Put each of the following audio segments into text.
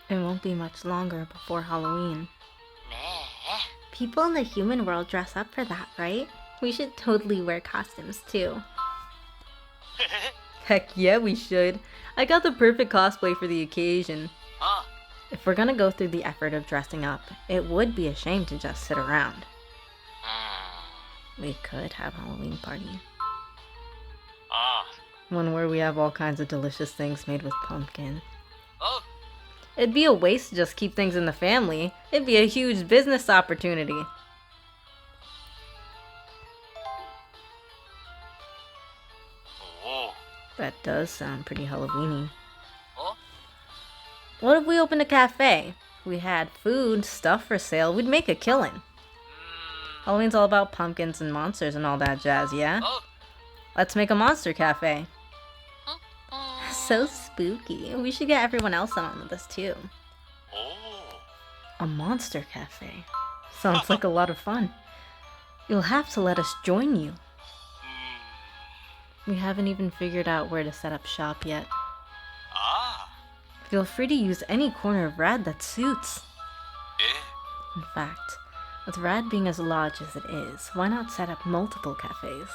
It won't be much longer before Halloween. 네. People in the human world dress up for that, right? We should totally wear costumes too. Heck yeah, we should. I got the perfect cosplay for the occasion. 어, If we're gonna go through the effort of dressing up, it would be a shame to just sit around. We could have a Halloween party. One where we have all kinds of delicious things made with pumpkin. 어, It'd be a waste to just keep things in the family. It'd be a huge business opportunity. 오, That does sound pretty Halloweeny. 어? What if we opened a cafe? We had food, stuff for sale, we'd make a killing. Halloween's all about pumpkins and monsters and all that jazz, yeah? 어, Let's make a monster cafe. 어. So spooky. We should get everyone else in on this too. 오, A monster cafe. Sounds like a lot of fun. You'll have to let us join you. We haven't even figured out where to set up shop yet. 아, Feel free to use any corner of Rad that suits. 예. In fact, with Rad being as large as it is, why not set up multiple cafes?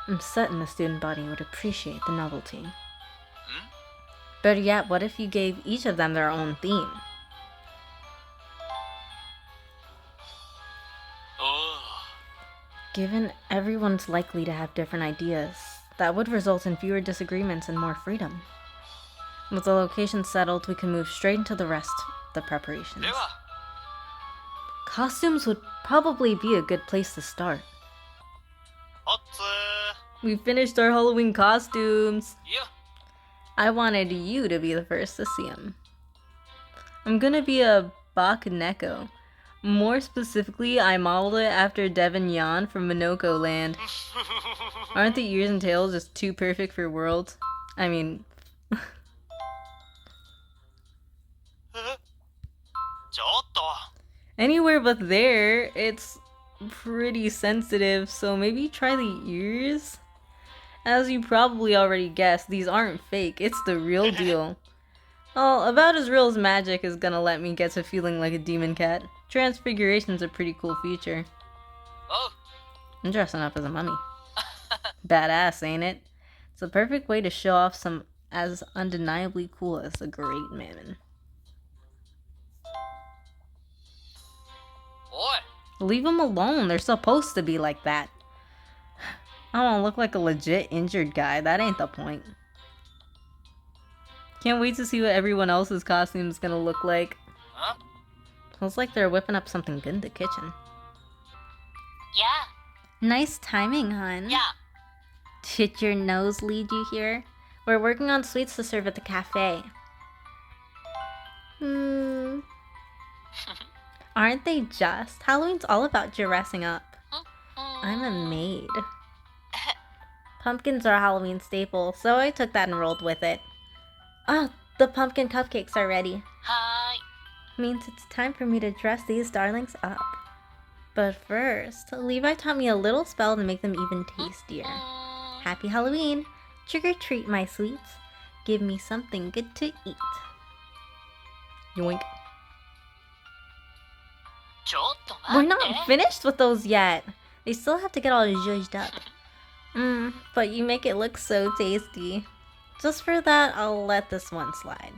I'm certain the student body would appreciate the novelty. Better yet, what if you gave each of them their own theme? 어, Given everyone's likely to have different ideas, that would result in fewer disagreements and more freedom. With the location settled, we can move straight into the rest of the preparations. 내가. Costumes would probably be a good place to start. 어째. We finished our Halloween costumes. 야, I wanted you to be the first to see them. I'm gonna be a Bakaneko. More specifically, I modeled it after Devon Yan from Minoko Land. Aren't the ears and tails just too perfect for worlds? I mean, 저것도. anywhere but there, it's pretty sensitive, so maybe try the ears? As you probably already guessed, these aren't fake, it's the real deal. Well, about as real as magic is gonna let me get to feeling like a demon cat. Transfiguration's a pretty cool feature. 어, I'm dressing up as a mummy. Badass, ain't it? It's a perfect way to show off some as undeniably cool as the Great Mammon. 어이. Leave them alone, they're supposed to be like that. I don't look like a legit injured guy, that ain't the point. Can't wait to see what everyone else's costume is gonna look like. 어? Smells like they're whipping up something good in the kitchen. 야, Nice timing, hun. 야. Did your nose lead you here? We're working on sweets to serve at the cafe. Aren't they just? Halloween's all about dressing up. I'm a maid. Pumpkins are a Halloween staple, so I took that and rolled with it. Ah, the pumpkin cupcakes are ready. 하이. Means it's time for me to dress these darlings up. But first, Levi taught me a little spell to make them even tastier. Happy Halloween! Trick or treat, my sweets. Give me something good to eat. Yoink. 저것도 We're 맞네. not finished with those yet. They still have to get all zhuzhed up. But you make it look so tasty. Just for that, I'll let this one slide.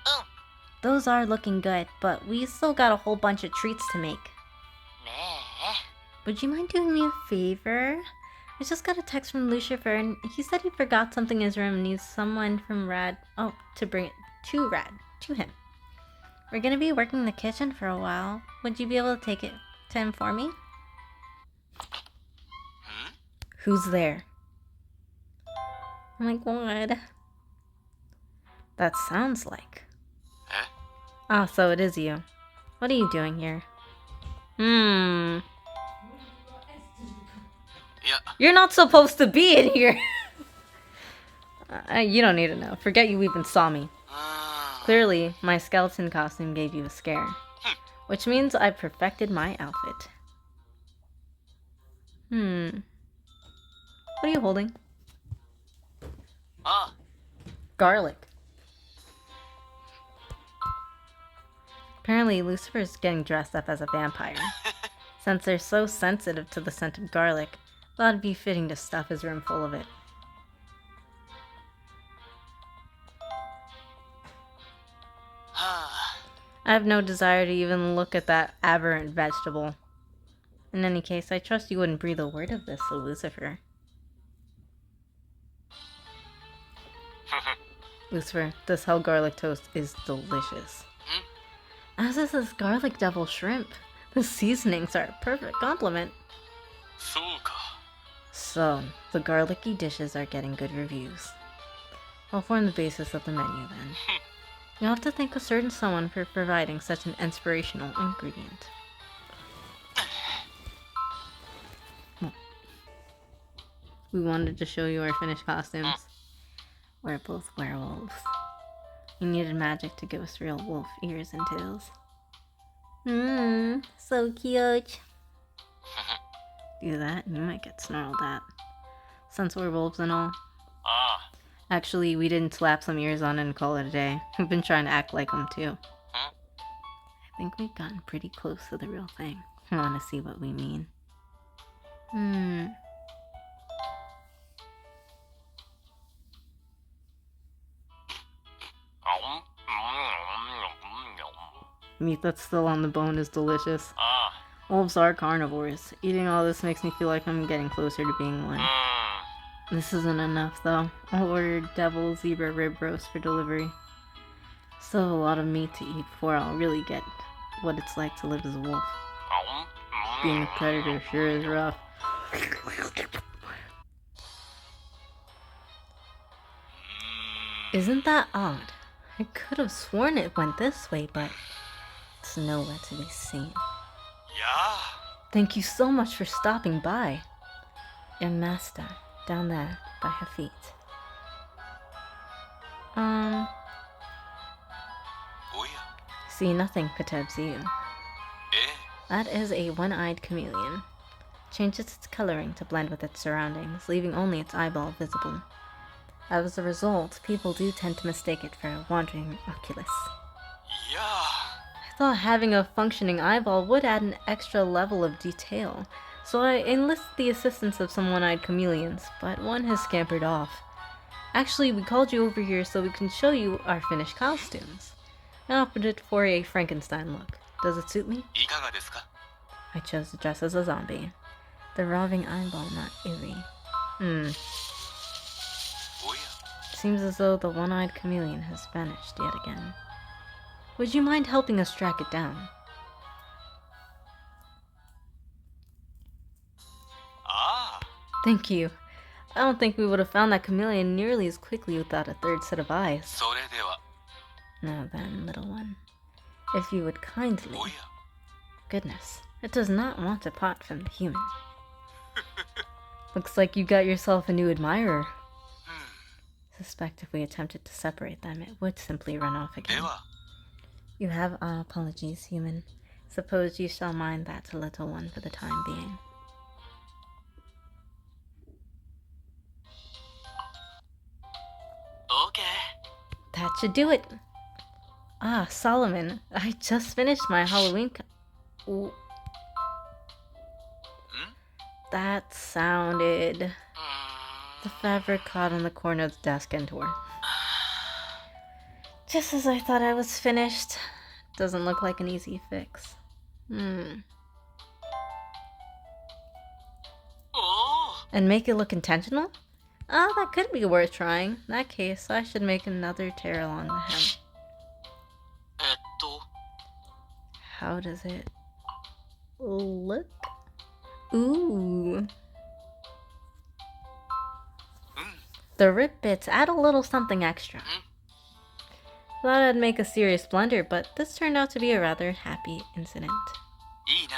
응. Those are looking good, but we still got a whole bunch of treats to make. 네. Would you mind doing me a favor? I just got a text from Lucifer and he said he forgot something in his room and needs someone from Rad to bring it to Rad, to him. We're gonna be working in the kitchen for a while. Would you be able to take it to him for me? Who's there? Oh my god. That sounds like. 에? Ah, so it is you. What are you doing here? 야, You're not supposed to be in here! You don't need to know. Forget you even saw me. Clearly, my skeleton costume gave you a scare. Which means I perfected my outfit. What are you holding? あ Garlic. Apparently, Lucifer's getting dressed up as a vampire. Since they're so sensitive to the scent of garlic, thought it'd be fitting to stuff his room full of it. I have no desire to even look at that aberrant vegetable. In any case, I trust you wouldn't breathe a word of this to Lucifer. Lucifer, this hell garlic toast is delicious. As is this garlic devil shrimp. The seasonings are a perfect complement. そうか So, the garlicky dishes are getting good reviews. I'll form the basis of the menu then. You'll have to thank a certain someone for providing such an inspirational ingredient. We wanted to show you our finished costumes. We're both werewolves. We needed magic to give us real wolf ears and tails. So cute. Do that and you might get snarled at. Since we're wolves and all. あ Actually, we didn't slap some ears on and call it a day. We've been trying to act like them too. Huh? I think we've gotten pretty close to the real thing. I want to see what we mean. Meat that's still on the bone is delicious. あ Wolves are carnivores. Eating all this makes me feel like I'm getting closer to being one. This isn't enough though. I'll order devil zebra rib roast for delivery. Still a lot of meat to eat before I'll really get what it's like to live as a wolf. Being a predator sure is rough. Isn't that odd? I could have sworn it went this way, but it's nowhere to be seen. いや Thank you so much for stopping by. Your master, down there, by her feet. おや See nothing perturbs you. え That is a one-eyed chameleon. Changes its coloring to blend with its surroundings, leaving only its eyeball visible. As a result, people do tend to mistake it for a wandering oculus. いや I thought having a functioning eyeball would add an extra level of detail, so I enlisted the assistance of some one-eyed chameleons, but one has scampered off. Actually, we called you over here so we can show you our finished costumes. I opted it for a Frankenstein look. Does it suit me? いかがですか I chose to dress as a zombie. The roving eyeball not eerie. おや Seems as though the one-eyed chameleon has vanished yet again. Would you mind helping us track it down? あ Thank you. I don't think we would have found that chameleon nearly as quickly without a third set of あ eyes. それでは Now then, little one, if you would kindly... おや Goodness, it does not want to part from the human. Looks like you got yourself a new admirer. Suspect if we attempted to separate them, it would simply run off で again. は You have our apologies, human. Suppose you shall mind that little one for the time being. オーケ That should do it. Ah, Solomon, I just finished my Halloween. Ooh. That sounded. ー The fabric caught on the corner of the desk and tore. Just as I thought I was finished. Doesn't look like an easy fix. おお And make it look intentional? Ah, that could be worth trying. In that case, I should make another tear along the hem. えっと How does it look? Ooh. The rib bits add a little something extra. Thought I'd make a serious blunder, but this turned out to be a rather happy incident. いいな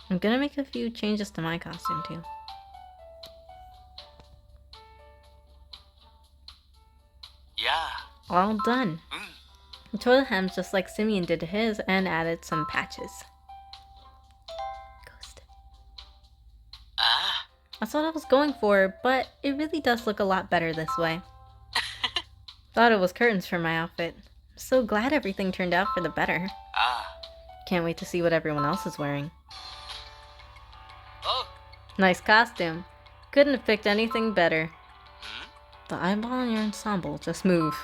I'm gonna make a few changes to my costume too. いや All done. うん I tore the hems just like Simeon did to his and added some patches. Ghost. あ That's what I was going for, but it really does look a lot better this way. Thought it was curtains for my outfit. I'm so glad everything turned out for the better. Ah. Can't wait to see what everyone else is wearing. Oh. Nice costume. Couldn't have picked anything better. Hmm? The eyeball in your ensemble just move.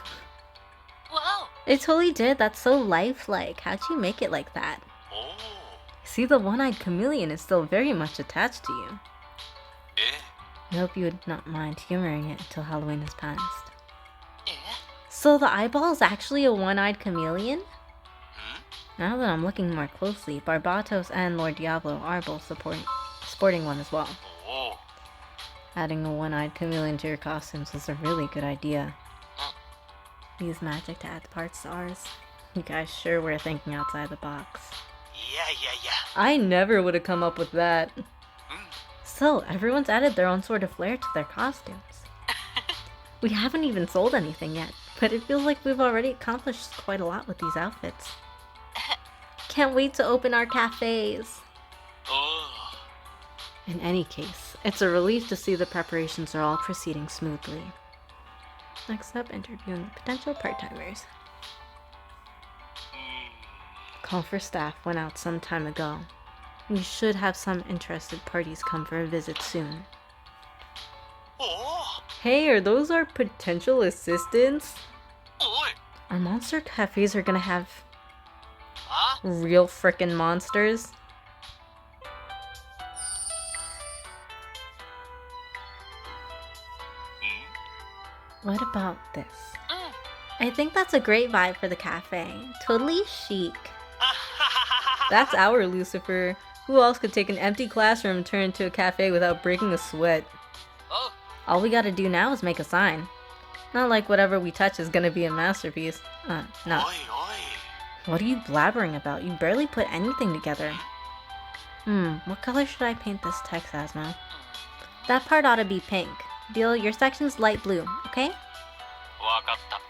Wow. It totally did. That's so lifelike. How'd you make it like that? Oh. See, the one-eyed chameleon is still very much attached to you. Eh. I hope you would not mind humoring it until Halloween has passed. Eh. So the eyeball is actually a one-eyed chameleon? Hmm? Now that I'm looking more closely, Barbatos and Lord Diablo are both sporting one as well. Oh. Adding a one-eyed chameleon to your costumes is a really good idea. Hmm. Use magic to add parts to ours. You guys sure were thinking outside the box. Yeah. I never would have come up with that. Hmm. So, everyone's added their own sort of flair to their costumes. We haven't even sold anything yet, but it feels like we've already accomplished quite a lot with these outfits. Can't wait to open our cafes! Oh. In any case, it's a relief to see the preparations are all proceeding smoothly. Next up, interviewing the potential part-timers. Call for staff went out some time ago. We should have some interested parties come for a visit soon. Oh. Hey, are those our potential assistants? Oi. Our monster cafes are gonna have Huh? real frickin' monsters? What about this? Mm. I think that's a great vibe for the cafe. Totally chic. That's our Lucifer. Who else could take an empty classroom and turn it into a cafe without breaking a sweat? Oh. All we gotta do now is make a sign. Not like whatever we touch is gonna be a masterpiece. No. Oi. What are you blabbering about? You barely put anything together. What color should I paint this text as now? That part ought to be pink. Deal, your section's light blue, okay? わかった。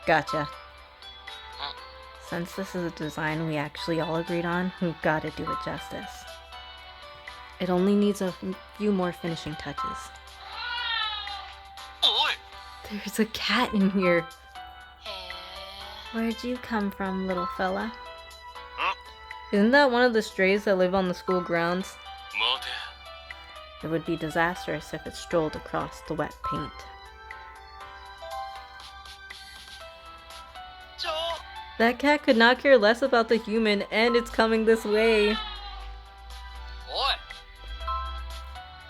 Gotcha. Since this is a design we actually all agreed on, we've got to do it justice. It only needs a few more finishing touches. Oi. There's a cat in here. へえ。 Where'd you come from, little fella? Huh? Isn't that one of the strays that live on the school grounds? 待て。 It would be disastrous if it strolled across the wet paint. ちょ。 That cat could not care less about the human, and it's coming this way. おい。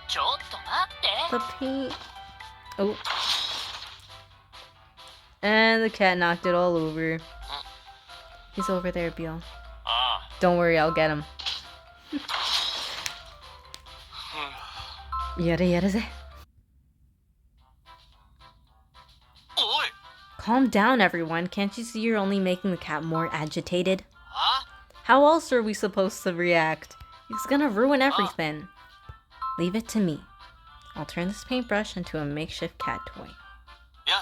ちょっと待って。 The paint. Oh. And the cat knocked it all over. He's over there, Beal. あ Don't worry, I'll get him. あ。やれやるぜ. おい。 Calm down, everyone. Can't you see you're only making the cat more agitated? あ。 How else are we supposed to react? He's gonna ruin everything. Leave it to me. I'll turn this paintbrush into a makeshift cat toy. いや。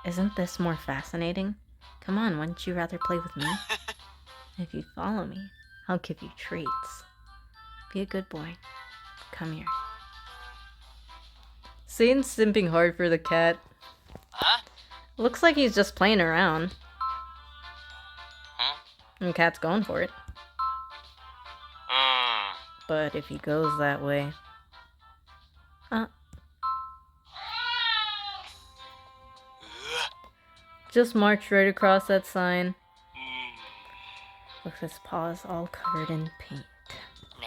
Isn't this more fascinating? Come on, wouldn't you rather play with me? If you follow me, I'll give you treats. Be a good boy. Come here. Satan's simping hard for the cat. あ。 Looks like he's just playing around. ん And the cat's going for it. うん。 But if he goes that way... Just march right across that sign. Look, his paws all covered in paint. ね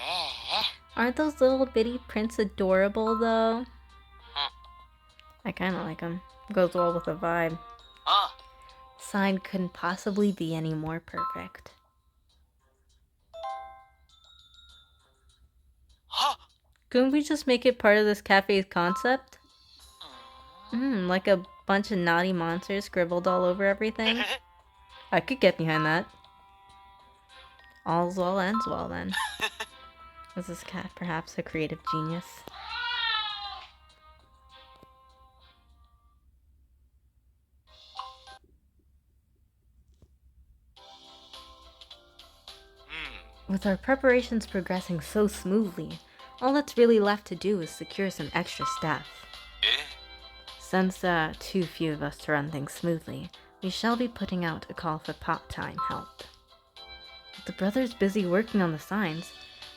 え。 Aren't those little bitty prints adorable, though? Hmm. I kinda like them. Goes well with the vibe. あ。 Sign couldn't possibly be any more perfect. は。 Couldn't we just make it part of this cafe's concept? Like a bunch of naughty monsters scribbled all over everything? I could get behind that. All's well ends well, then. Is this cat perhaps a creative genius? With our preparations progressing so smoothly, all that's really left to do is secure some extra staff. え。Since too few of us to run things smoothly, we shall be putting out a call for part-time help. With the brothers busy working on the signs,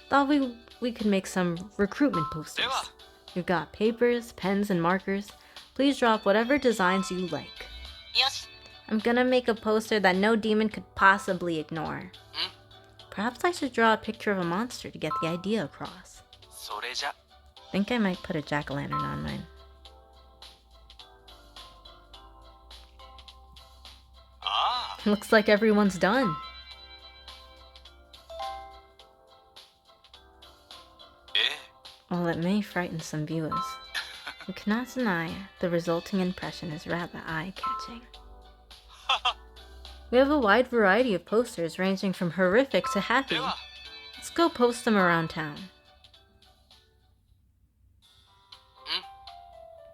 thought we could make some recruitment posters. We've got papers, pens, and markers. Please drop whatever designs you like. よし。 I'm gonna make a poster that no demon could possibly ignore. Perhaps I should draw a picture of a monster to get the idea across. それじゃ。 Think I might put a jack-o'-lantern on mine. ああ。 Looks like everyone's done. ええ。 While it may frighten some viewers, we cannot deny the resulting impression is rather eye-catching. We have a wide variety of posters ranging from horrific to happy. では。 Let's go post them around town.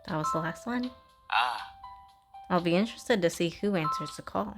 That was the last one. ああ。 I'll be interested to see who answers the call.